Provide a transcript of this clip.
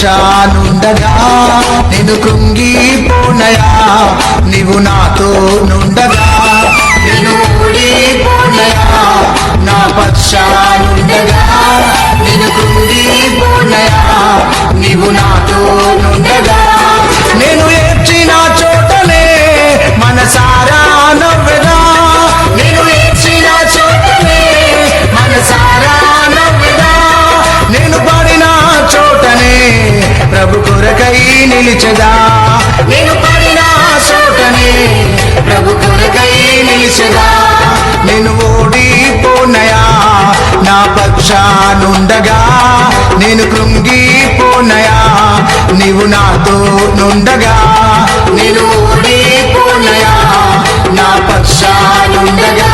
పక్షానుండగా నేను కృంగిపోనయా, నీవు నాతో నుండగా నేను ఓడిపోనయా. నా పక్షానుండగా నేను కృంగిపోనయా, నీవు నాతో నుండగా. నేను ఏడ్చిన చోటనే మనసారా నవ్వెదా, నేను ఏడ్చిన చోటనే మనసారా నవ్వెదా. నేను పడిన చోటనే ప్రభు కొరకై నిలిచెదా, నేను పడిన చోటనే ప్రభు కొరకై నిలిచెదా. నేను ఓడిపోనయా, నా పక్షానుండగా నేను కృంగిపోనయా, నీవు నాతో నుండగా. నేను ఓడిపోనయా, నా పక్షానుండగా